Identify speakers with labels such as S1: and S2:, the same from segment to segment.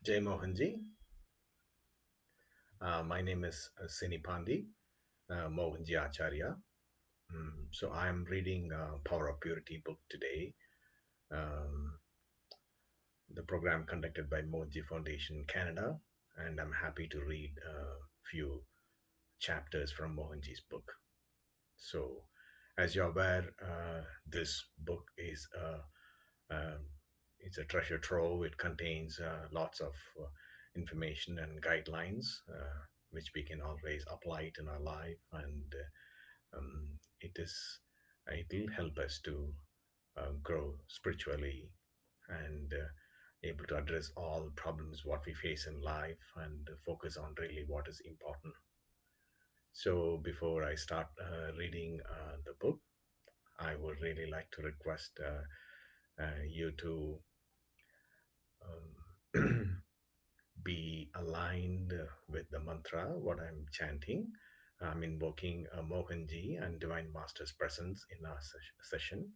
S1: Jai Mohanji. My name is Sini Pandi, Mohanji Acharya. So I'm reading Power of Purity book today, um, the program conducted by Mohanji Foundation Canada, and I'm happy to read a few chapters from Mohanji's book. So, as you're aware, this book is um, it's a treasure trove. It contains lots of information and guidelines which we can always apply it in our life, and it will help us to grow spiritually and able to address all problems what we face in life and focus on really what is important. So before I start reading the book, I would really like to request you to be aligned with the mantra, what I'm chanting. I'm invoking Mohanji and Divine Master's presence in our session.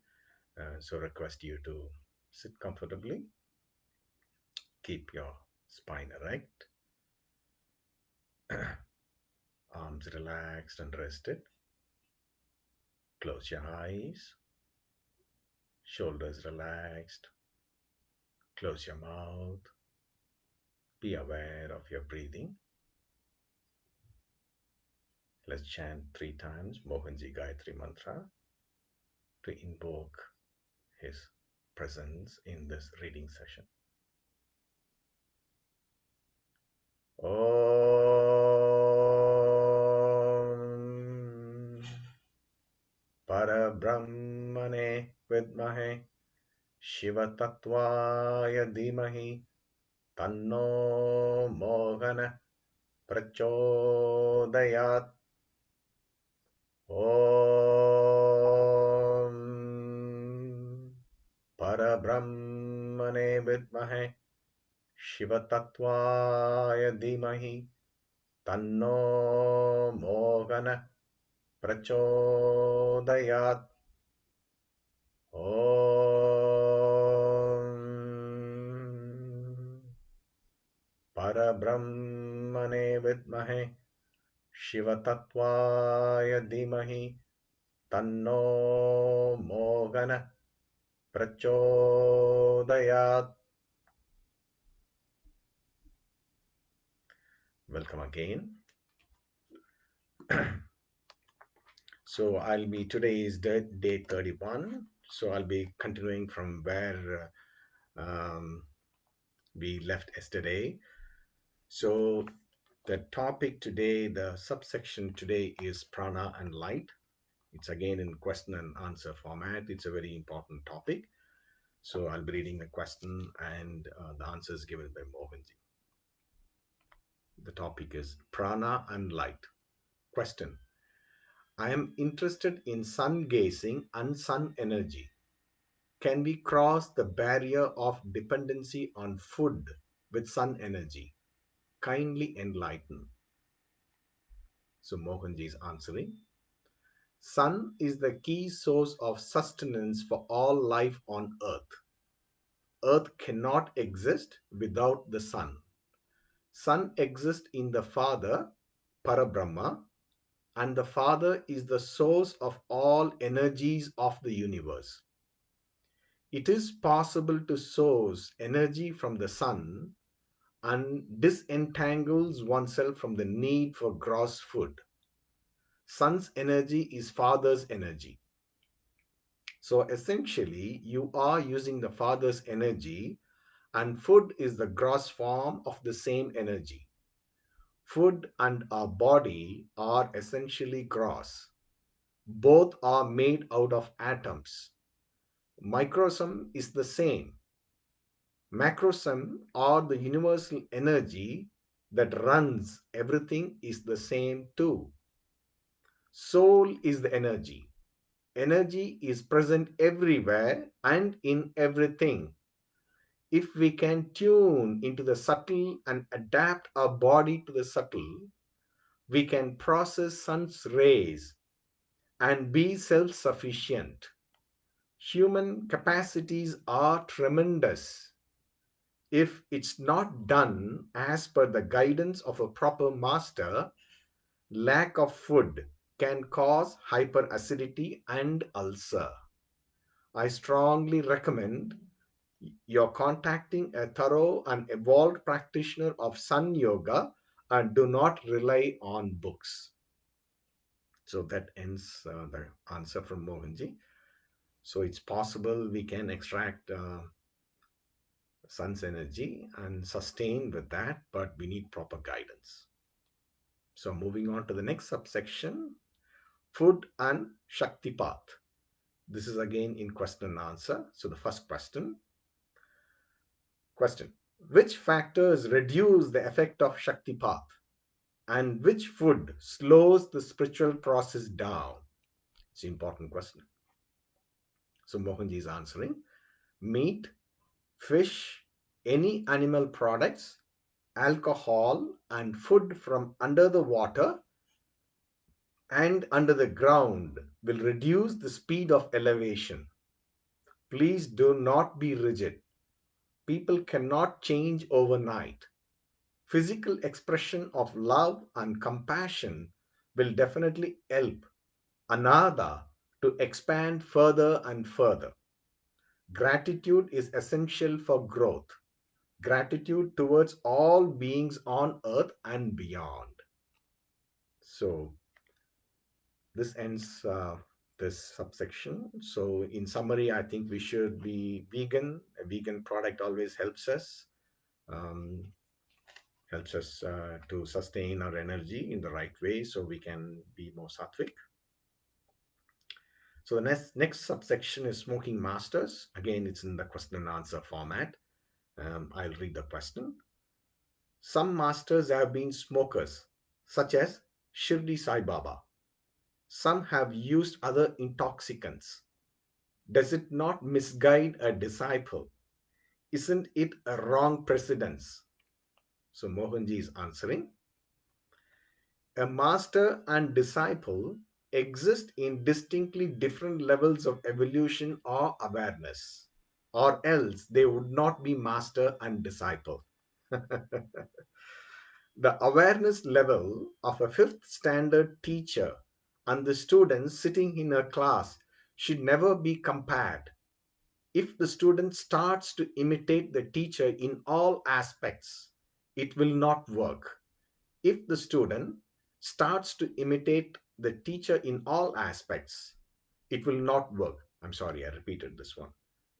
S1: So request you to sit comfortably, keep your spine erect, arms relaxed and rested. Close your eyes, shoulders relaxed, close your mouth. Be aware of your breathing. Let's chant 3 times Mohanji Gayatri Mantra to invoke his presence in this reading session. Om Parabrahmane Vidmahe Shiva Tattvaya Dhimahi Tanno Mohana Prachodayat. Om Parabrahmane Vidmahe Shiva Tattvaya Dhimahi Tanno Mohana Prachodayat. Om Parabrahmane Vidmahe Shiva Tattvaya Dhimahi Tanno Mohana Prachodayat. Welcome again. So I'll be today is day 31. So I'll be continuing from where we left yesterday. So the topic today, the subsection today is prana and light. It's again in question and answer format. It's a very important topic. So I'll be reading the question and the answers given by Mohanji. The topic is prana and light. Question: I am interested in sun gazing and sun energy. Can we cross the barrier of dependency on food with sun energy? Kindly enlighten. So Mohanji is answering. Sun is the key source of sustenance for all life on earth. Earth cannot exist without the sun. Sun exists in the Father, Parabrahma, and the Father is the source of all energies of the universe. It is possible to source energy from the sun and disentangles oneself from the need for gross food. Sun's energy is Father's energy. So essentially, you are using the Father's energy, and food is the gross form of the same energy. Food and our body are essentially gross. Both are made out of atoms. Microcosm is the same. Macrocosm, or the universal energy that runs everything, is the same too. Soul is the energy. Energy is present everywhere and in everything. If we can tune into the subtle and adapt our body to the subtle, we can process sun's rays and be self-sufficient. Human capacities are tremendous. If it's not done as per the guidance of a proper master, lack of food can cause hyperacidity and ulcer. I strongly recommend you're contacting a thorough and evolved practitioner of Sun Yoga and do not rely on books. So that ends the answer from Mohanji. So it's possible we can extract sun's energy and sustain with that, but we need proper guidance. So moving on to the next subsection, food and Shaktipat. This is again in question and answer. So the first question, which factors reduce the effect of Shaktipat and which food slows the spiritual process down? It's an important question. So Mohanji is answering, meat, fish, any animal products, alcohol, and food from under the water and under the ground will reduce the speed of elevation. Please do not be rigid. People cannot change overnight. Physical expression of love and compassion will definitely help another to expand further and further. Gratitude is essential for growth. Gratitude towards all beings on earth and beyond. So, this ends this subsection. So, in summary, I think we should be vegan. A vegan product always um, helps us to sustain our energy in the right way so we can be more sattvic. So, the next subsection is smoking masters. Again, it's in the question and answer format. I'll read the question. Some masters have been smokers, such as Shirdi Sai Baba. Some have used other intoxicants. Does it not misguide a disciple? Isn't it a wrong precedence? So Mohanji is answering. A master and disciple exist in distinctly different levels of evolution or awareness, or else they would not be master and disciple. The awareness level of a fifth standard teacher and the students sitting in a class should never be compared. If the student starts to imitate the teacher in all aspects, it will not work. If the student starts to imitate the teacher in all aspects, it will not work. I'm sorry, I repeated this one.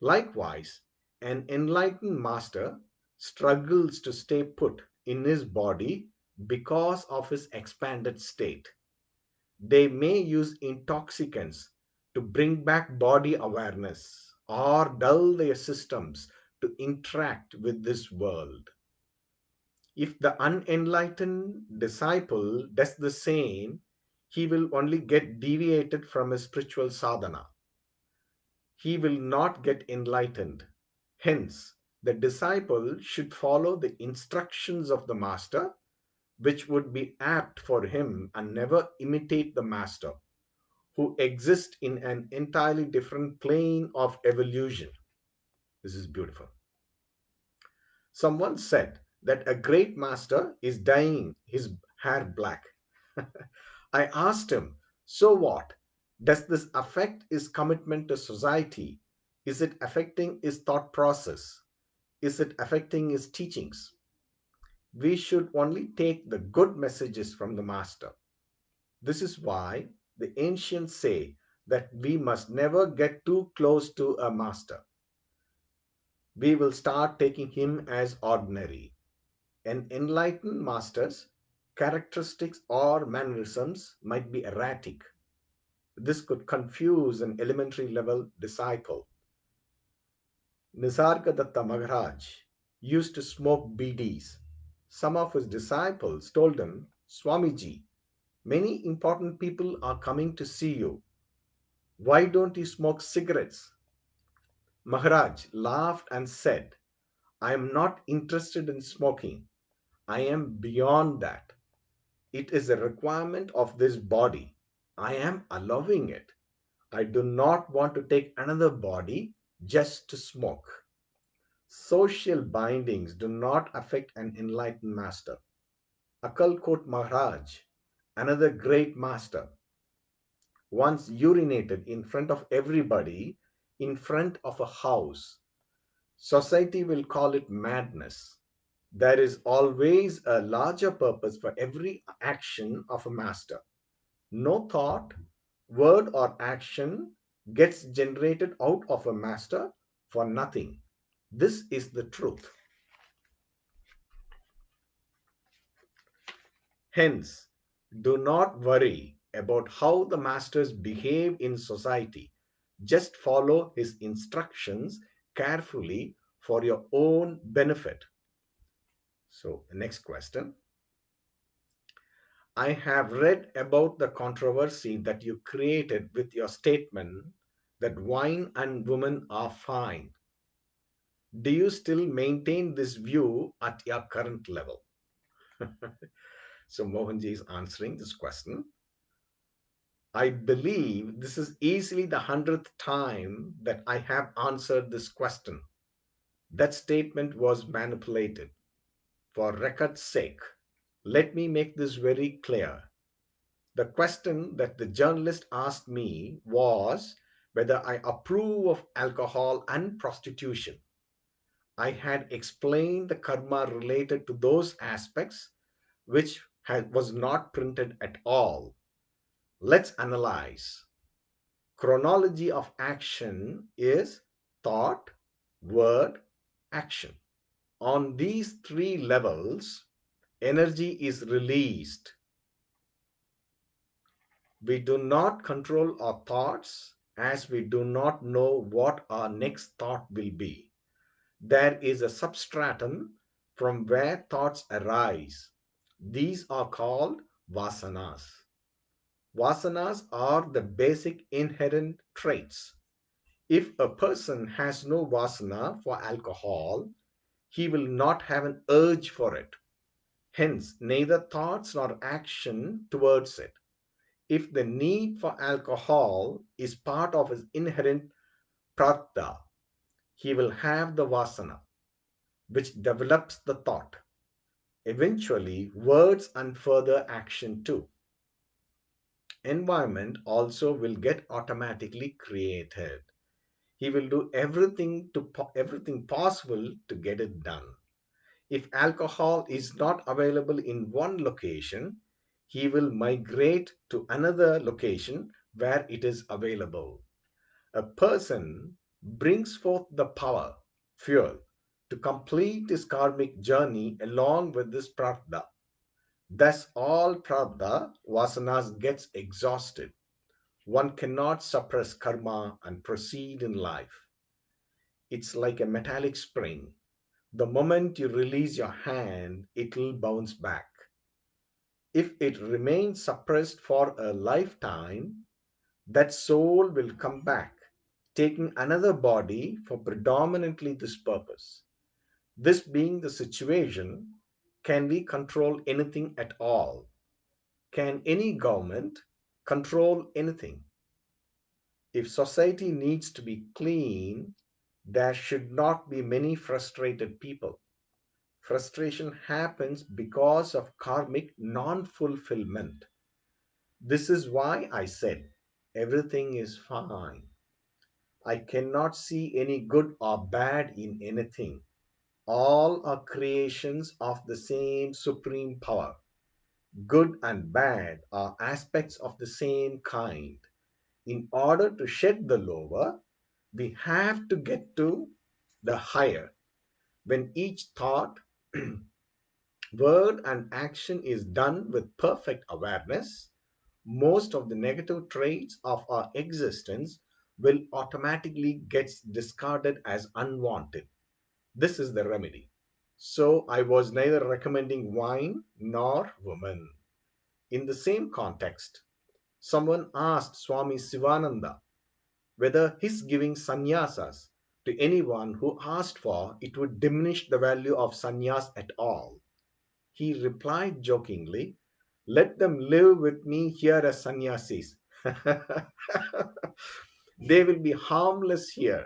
S1: Likewise, an enlightened master struggles to stay put in his body because of his expanded state. They may use intoxicants to bring back body awareness or dull their systems to interact with this world. If the unenlightened disciple does the same, he will only get deviated from his spiritual sadhana. He will not get enlightened. Hence, the disciple should follow the instructions of the master, which would be apt for him, and never imitate the master, who exists in an entirely different plane of evolution. This is beautiful. Someone said that a great master is dyeing his hair black. I asked him, so what? Does this affect his commitment to society? Is it affecting his thought process? Is it affecting his teachings? We should only take the good messages from the master. This is why the ancients say that we must never get too close to a master. We will start taking him as ordinary. An enlightened master's characteristics or mannerisms might be erratic. This could confuse an elementary level disciple. Nisargadatta Maharaj used to smoke BDs. Some of his disciples told him, Swamiji, many important people are coming to see you. Why don't you smoke cigarettes? Maharaj laughed and said, I am not interested in smoking. I am beyond that. It is a requirement of this body. I am allowing it. I do not want to take another body just to smoke. Social bindings do not affect an enlightened master. Akalkot Maharaj, another great master, once urinated in front of everybody in front of a house. Society will call it madness. There is always a larger purpose for every action of a master. No thought, word, or action gets generated out of a master for nothing. This is the truth. Hence, do not worry about how the masters behave in society. Just follow his instructions carefully for your own benefit. So, next question. I have read about the controversy that you created with your statement that wine and women are fine. Do you still maintain this view at your current level? So, Mohanji is answering this question. I believe this is easily the 100th time that I have answered this question. That statement was manipulated. For record's sake, let me make this very clear. The question that the journalist asked me was whether I approve of alcohol and prostitution. I had explained the karma related to those aspects which was not printed at all. Let's analyze. Chronology of action is thought, word, action. On these three levels, energy is released. We do not control our thoughts as we do not know what our next thought will be. There is a substratum from where thoughts arise. These are called vasanas. Vasanas are the basic inherent traits. If a person has no vasana for alcohol, he will not have an urge for it. Hence, neither thoughts nor action towards it. If the need for alcohol is part of his inherent prartha, he will have the vasana, which develops the thought, eventually words and further action too. Environment also will get automatically created. He will do everything possible to get it done. If alcohol is not available in one location, he will migrate to another location where it is available. A person brings forth the power, fuel, to complete his karmic journey along with this prartha. Thus, all prartha vasanas gets exhausted. One cannot suppress karma and proceed in life. It's like a metallic spring. The moment you release your hand, it will bounce back. If it remains suppressed for a lifetime, that soul will come back, taking another body for predominantly this purpose. This being the situation, can we control anything at all? Can any government control anything? If society needs to be clean, there should not be many frustrated people. Frustration happens because of karmic non fulfillment. This is why I said everything is fine. I cannot see any good or bad in anything. All are creations of the same supreme power. Good and bad are aspects of the same kind. In order to shed the lower, we have to get to the higher. When each thought, word, and action is done with perfect awareness, most of the negative traits of our existence will automatically get discarded as unwanted. This is the remedy. So I was neither recommending wine nor women. In the same context, someone asked Swami Sivananda whether his giving sannyasas to anyone who asked for it would diminish the value of sannyas at all. He replied jokingly, "Let them live with me here as sannyasis. They will be harmless here.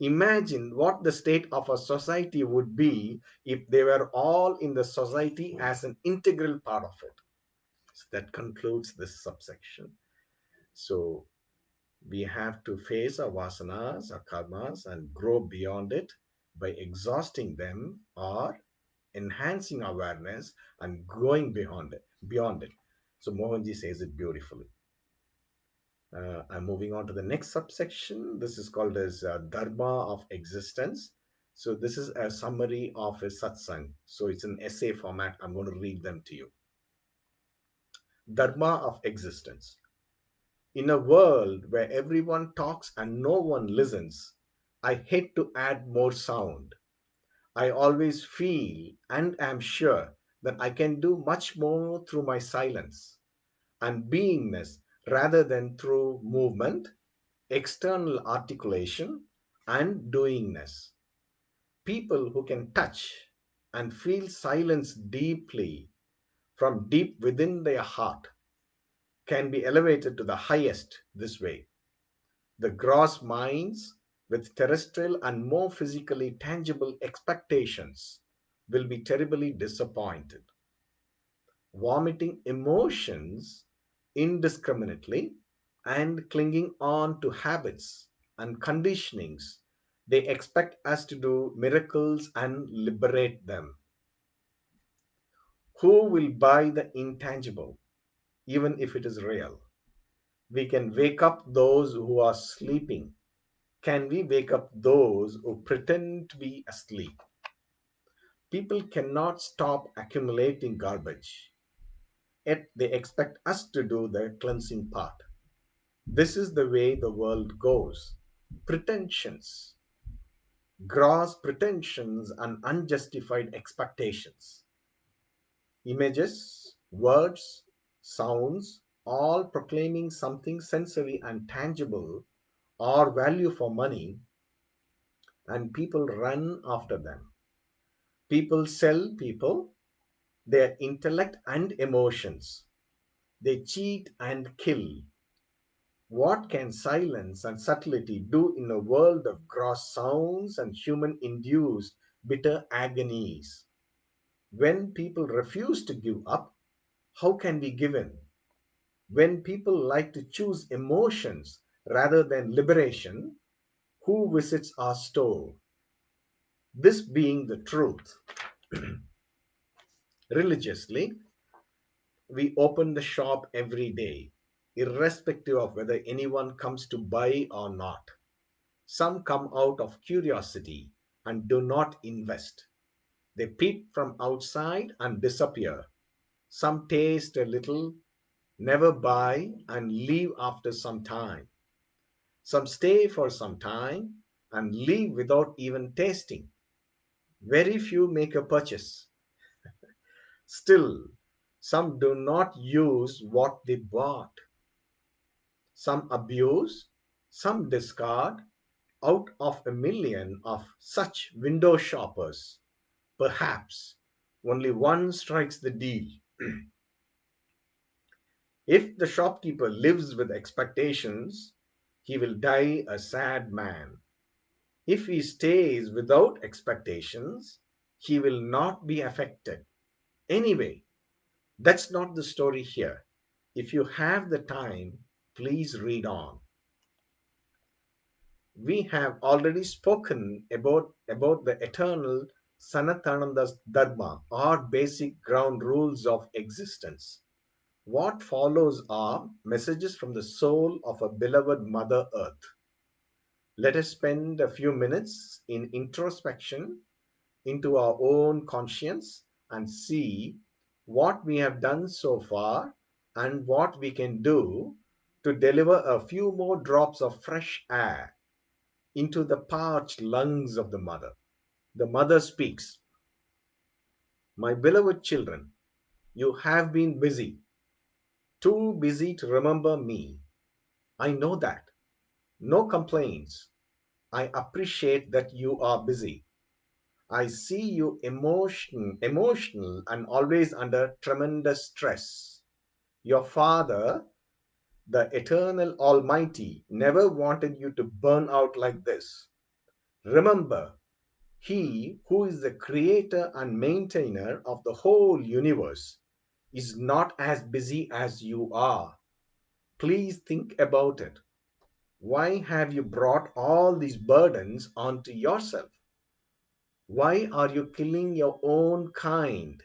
S1: Imagine what the state of a society would be if they were all in the society as an integral part of it. So that concludes this subsection. So we have to face our vasanas, our karmas, and grow beyond it by exhausting them or enhancing awareness and going beyond it. So Mohanji says it beautifully. I'm moving on to the next subsection. This is called as Dharma of Existence. So this is a summary of a satsang. So it's an essay format. I'm going to read them to you. Dharma of Existence. In a world where everyone talks and no one listens, I hate to add more sound. I always feel and am sure that I can do much more through my silence and beingness rather than through movement, external articulation, and doingness. People who can touch and feel silence deeply from deep within their heart can be elevated to the highest this way. The gross minds with terrestrial and more physically tangible expectations will be terribly disappointed, vomiting emotions indiscriminately and clinging on to habits and conditionings. They expect us to do miracles and liberate them. Who will buy the intangible, even if it is real? We can wake up those who are sleeping. Can we wake up those who pretend to be asleep? People cannot stop accumulating garbage, yet they expect us to do the cleansing part. This is the way the world goes. Pretensions, gross pretensions, and unjustified expectations. Images, words, sounds, all proclaiming something sensory and tangible or value for money, and people run after them. People sell people their intellect and emotions. They cheat and kill. What can silence and subtlety do in a world of gross sounds and human induced bitter agonies? When people refuse to give up, how can we give in? When people like to choose emotions rather than liberation, who visits our store? This being the truth, religiously, we open the shop every day, irrespective of whether anyone comes to buy or not. Some come out of curiosity and do not invest. They peep from outside and disappear. Some taste a little, never buy, and leave after some time. Some stay for some time and leave without even tasting. Very few make a purchase. Still, some do not use what they bought. Some abuse, some discard. Out of a million of such window shoppers, perhaps only one strikes the deal. If the shopkeeper lives with expectations, he will die a sad man. If he stays without expectations, he will not be affected. Anyway, that's not the story here. If you have the time, please read on. We have already spoken about the eternal Sanatananda's Dharma, or basic ground rules of existence. What follows are messages from the soul of a beloved Mother Earth. Let us spend a few minutes in introspection into our own conscience and see what we have done so far and what we can do to deliver a few more drops of fresh air into the parched lungs of the mother. The mother speaks. My beloved children, you have been busy, too busy to remember me. I know that. No complaints. I appreciate that you are busy. I see you emotional and always under tremendous stress. Your father, the eternal Almighty, never wanted you to burn out like this. Remember, he who is the creator and maintainer of the whole universe is not as busy as you are. Please think about it. Why have you brought all these burdens onto yourself? Why are you killing your own kind?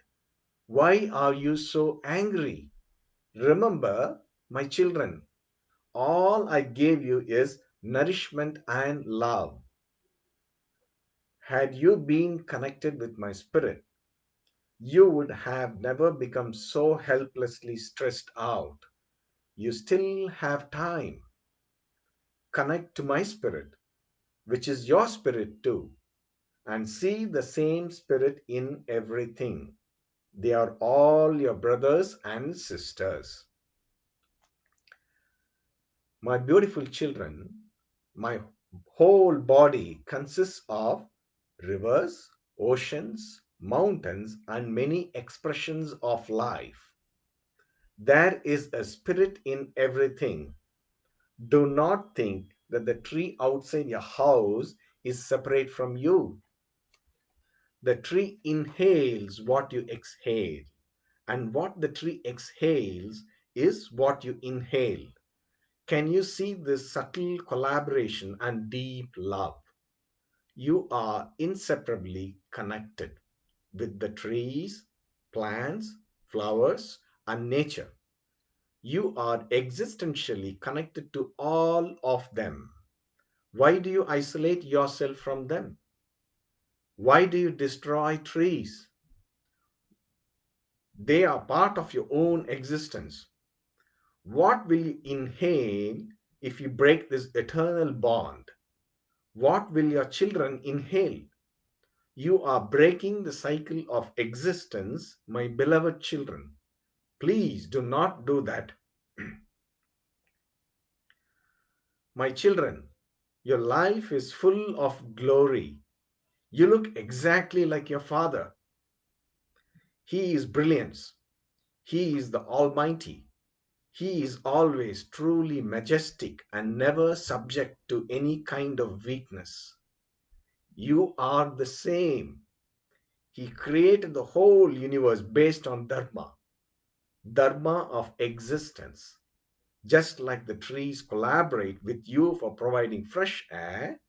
S1: Why are you so angry? Remember, my children, all I gave you is nourishment and love. Had you been connected with my spirit, you would have never become so helplessly stressed out. You still have time. Connect to my spirit, which is your spirit too, and see the same spirit in everything. They are all your brothers and sisters. My beautiful children, my whole body consists of rivers, oceans, mountains, and many expressions of life. There is a spirit in everything. Do not think that the tree outside your house is separate from you. The tree inhales what you exhale, and what the tree exhales is what you inhale. Can you see this subtle collaboration and deep love? You are inseparably connected with the trees, plants, flowers, and nature. You are existentially connected to all of them. Why do you isolate yourself from them? Why do you destroy trees? They are part of your own existence. What will you inhale if you break this eternal bond? What will your children inhale? You are breaking the cycle of existence, my beloved children. Please do not do that. My children, your life is full of glory. You look exactly like your father. He is brilliance. He is the Almighty. He is always truly majestic and never subject to any kind of weakness. You are the same. He created the whole universe based on Dharma, Dharma of existence. Just like the trees collaborate with you for providing fresh air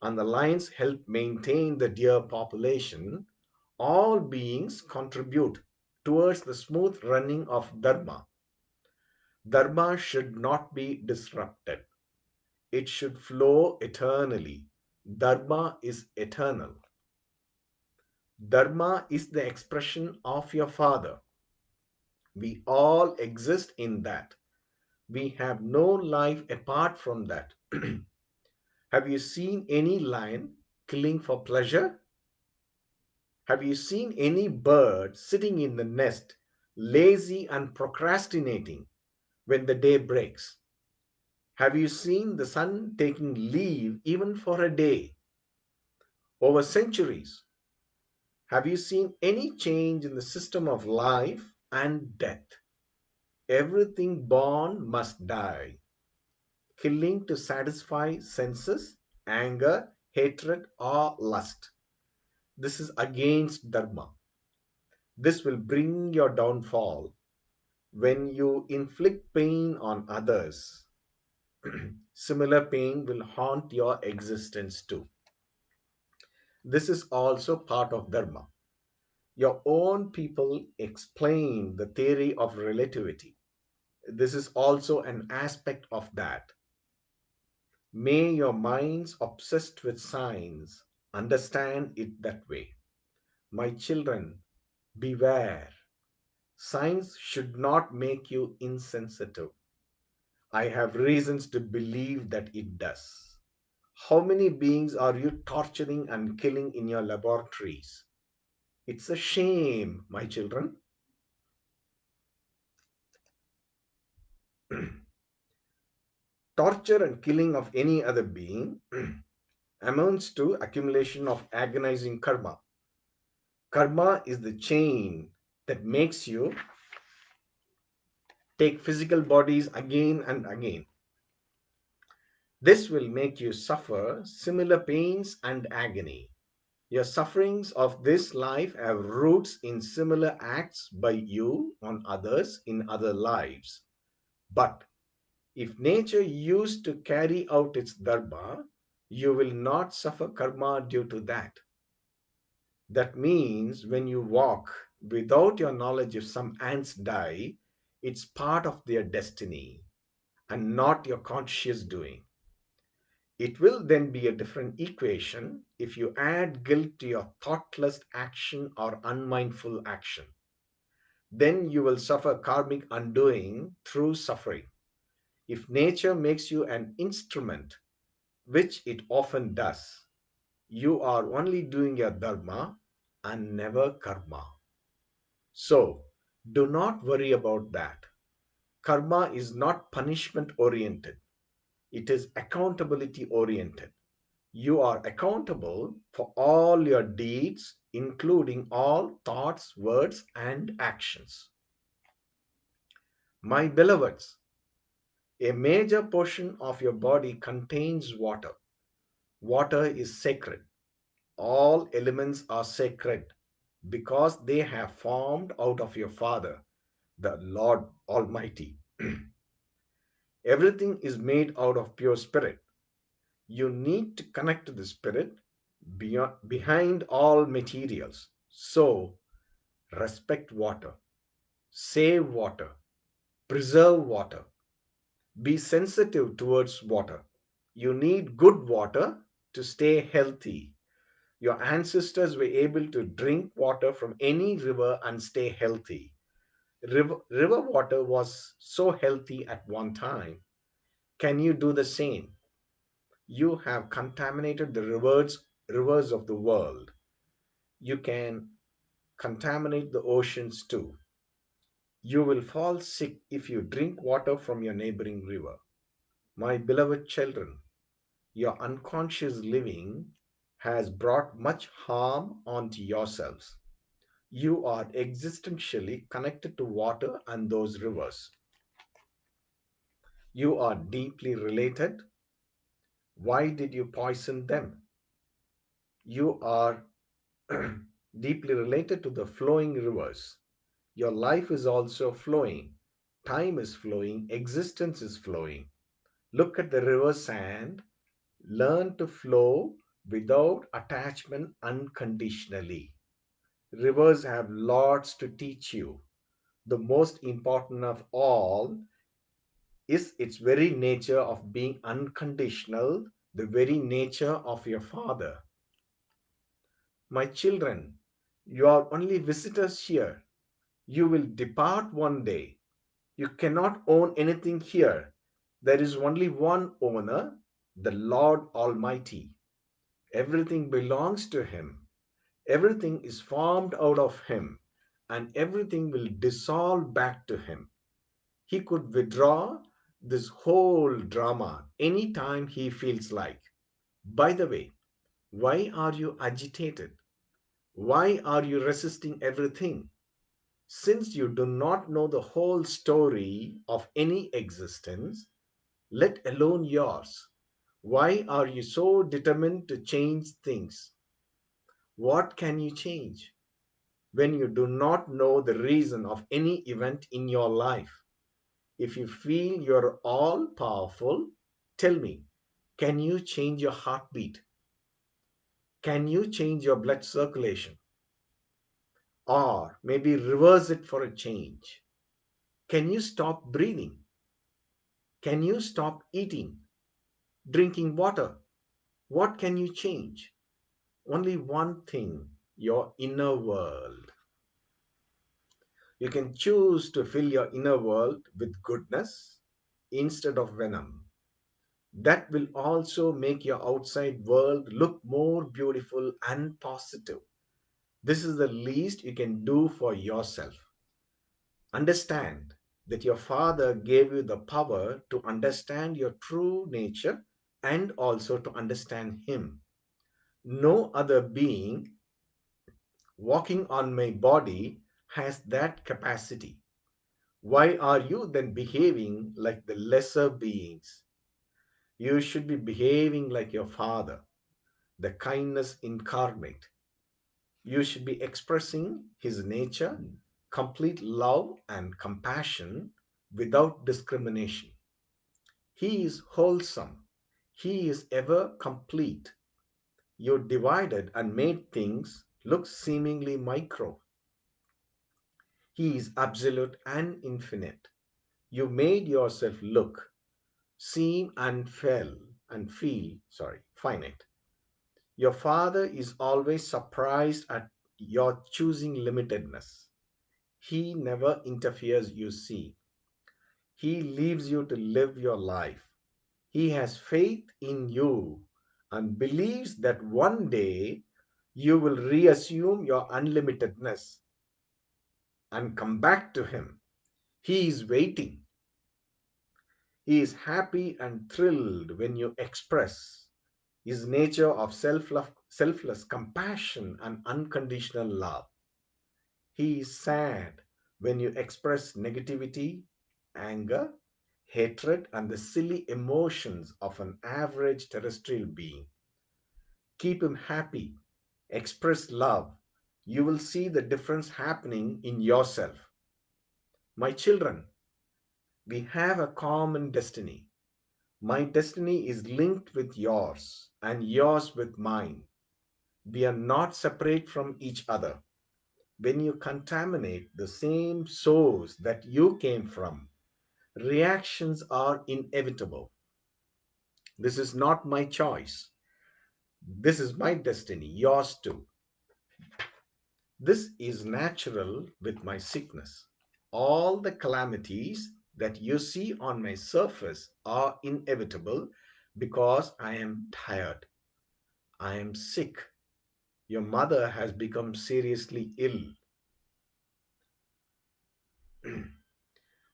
S1: and the lions help maintain the deer population, all beings contribute towards the smooth running of Dharma. Dharma should not be disrupted. It should flow eternally. Dharma is eternal. Dharma is the expression of your Father. We all exist in that. We have no life apart from that. Have you seen any lion killing for pleasure? Have you seen any bird sitting in the nest, lazy and procrastinating when the day breaks? Have you seen the sun taking leave even for a day? Over centuries, have you seen any change in the system of life and death? Everything born must die. Killing to satisfy senses, anger, hatred, or lust. This is against Dharma. This will bring your downfall. When you inflict pain on others, similar pain will haunt your existence too. This is also part of Dharma. Your own people explain the theory of relativity. This is also an aspect of that. May your minds obsessed with science understand it that way. My children, beware. Science should not make you insensitive. I have reasons to believe that it does. How many beings are you torturing and killing in your laboratories? It's a shame, my children. Torture and killing of any other being amounts to accumulation of agonizing karma. Karma is the chain that makes you take physical bodies again and again. This will make you suffer similar pains and agony. Your sufferings of this life have roots in similar acts by you on others in other lives. But if nature used to carry out its dharma, you will not suffer karma due to that. That means when you walk without your knowledge, if some ants die, it's part of their destiny and not your conscious doing. It will then be a different equation if you add guilt to your thoughtless action or unmindful action. Then you will suffer karmic undoing through suffering. If nature makes you an instrument, which it often does, you are only doing your dharma and never karma. So, do not worry about that. Karma is not punishment oriented, it is accountability oriented. You are accountable for all your deeds, including all thoughts, words, and actions. My beloveds, a major portion of your body contains water. Water is sacred. All elements are sacred because they have formed out of your Father, the Lord Almighty. Everything is made out of pure spirit. You need to connect to the spirit behind all materials. So, respect water, save water, preserve water, be sensitive towards water. You need good water to stay healthy. Your ancestors were able to drink water from any river and stay healthy. River water was so healthy at one time. Can you do the same? You have contaminated the rivers of the world. You can contaminate the oceans too. You will fall sick if you drink water from your neighboring river. My beloved children, your unconscious living has brought much harm onto yourselves. You are existentially connected to water and those rivers. You are deeply related. Why did you poison them? You are deeply related to the flowing rivers. Your life is also flowing. Time is flowing. Existence is flowing. Look at the river sand. Learn to flow without attachment unconditionally. Rivers have lots to teach you. The most important of all is its very nature of being unconditional, the very nature of your Father. My children, you are only visitors here. You will depart one day. You cannot own anything here. There is only one owner, the Lord Almighty. Everything belongs to Him. Everything is formed out of Him, and everything will dissolve back to Him. He could withdraw this whole drama anytime He feels like. By the way, why are you agitated? Why are you resisting everything? Since you do not know the whole story of any existence, let alone yours, why are you so determined to change things? What can you change when you do not know the reason of any event in your life? If you feel you're all powerful, tell me, can you change your heartbeat? Can you change your blood circulation? Or maybe reverse it for a change? Can you stop breathing? Can you stop eating, drinking water? What can you change? Only one thing, your inner world. You can choose to fill your inner world with goodness instead of venom. That will also make your outside world look more beautiful and positive. This is the least you can do for yourself. Understand that your Father gave you the power to understand your true nature and also to understand Him. No other being walking on my body has that capacity. Why are you then behaving like the lesser beings? You should be behaving like your father, the kindness incarnate. You should be expressing his nature, complete love and compassion without discrimination. He is wholesome. He is ever complete. You divided and made things look seemingly micro. He is absolute and infinite. You made yourself look, seem, and feel finite. Your father is always surprised at your choosing limitedness. He never interferes, you see. He leaves you to live your life. He has faith in you and believes that one day you will reassume your unlimitedness and come back to him. He is waiting. He is happy and thrilled when you express his nature of selfless compassion and unconditional love. He is sad when you express negativity, anger, hatred, and the silly emotions of an average terrestrial being. Keep him happy, express love. You will see the difference happening in yourself. My children, we have a common destiny. My destiny is linked with yours, and yours with mine. We are not separate from each other. When you contaminate the same source that you came from, reactions are inevitable. This is not my choice. This is my destiny, yours too. This is natural with my sickness. All the calamities that you see on my surface are inevitable because I am tired. I am sick. Your mother has become seriously ill.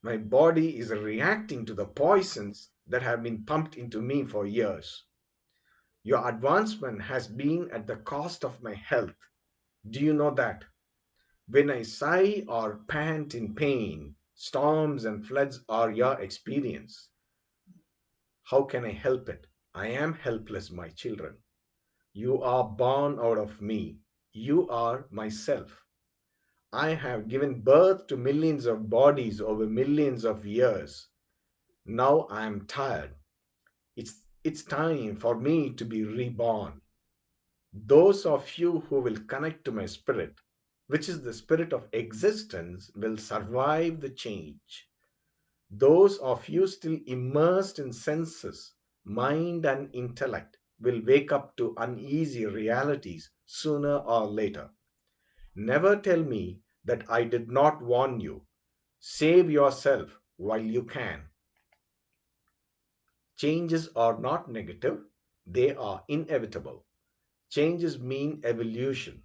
S1: My body is reacting to the poisons that have been pumped into me for years. Your advancement has been at the cost of my health. Do you know that? When I sigh or pant in pain, storms and floods are your experience. How can I help it? I am helpless, my children. You are born out of me. You are myself. I have given birth to millions of bodies over millions of years. Now I am tired. It's time for me to be reborn. Those of you who will connect to my spirit, which is the spirit of existence, will survive the change. Those of you still immersed in senses, mind, and intellect will wake up to uneasy realities sooner or later. Never tell me that I did not warn you. Save yourself while you can. Changes are not negative, they are inevitable. Changes mean evolution.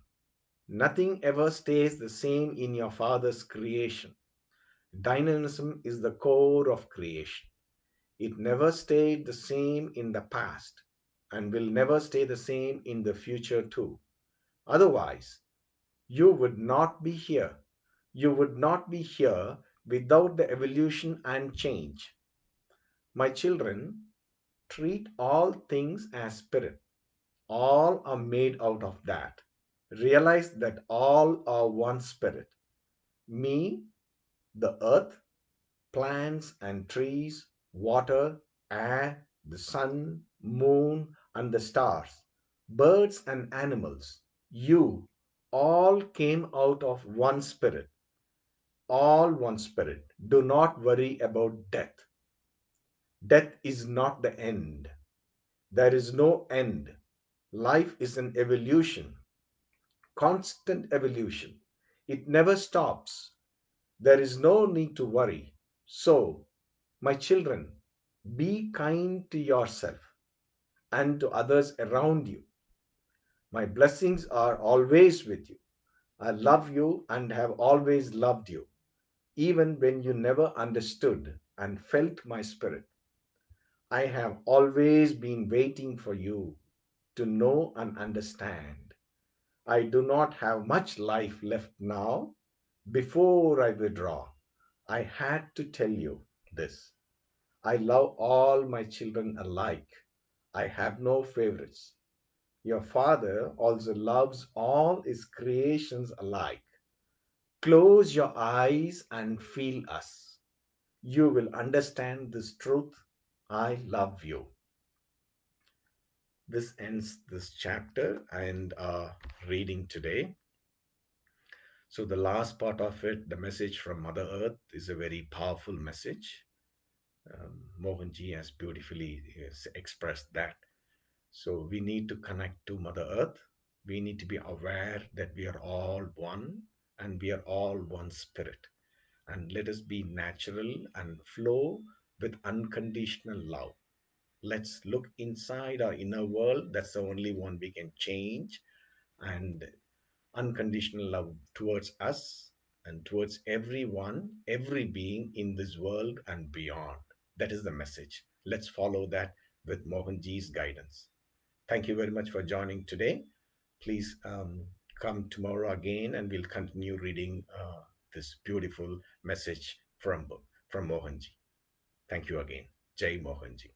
S1: Nothing ever stays the same in your Father's creation. Dynamism is the core of creation. It never stayed the same in the past and will never stay the same in the future, too. Otherwise, you would not be here. You would not be here without the evolution and change. My children, treat all things as spirit. All are made out of that. Realize that all are one spirit. Me, the earth, plants and trees, water, air, the sun, moon, and the stars, birds and animals, you, all came out of one spirit. All one spirit. Do not worry about death. Death is not the end. There is no end. Life is an evolution, constant evolution. It never stops. There is no need to worry. So, my children, be kind to yourself and to others around you. My blessings are always with you. I love you and have always loved you, even when you never understood and felt my spirit. I have always been waiting for you to know and understand. I do not have much life left now. Before I withdraw, I had to tell you this. I love all my children alike. I have no favorites. Your Father also loves all his creations alike. Close your eyes and feel us. You will understand this truth. I love you. This ends this chapter and reading today. So, the last part of it, the message from Mother Earth, is a very powerful message. Mohanji has beautifully expressed that. So, we need to connect to Mother Earth. We need to be aware that we are all one and we are all one spirit. And let us be natural and flow with unconditional love. Let's look inside our inner world. That's the only one we can change. And unconditional love towards us and towards everyone, every being in this world and beyond. That is the message. Let's follow that with Mohanji's guidance. Thank you very much for joining today. Please come tomorrow again and we'll continue reading this beautiful message from Mohanji. Thank you again. Jai Mohanji.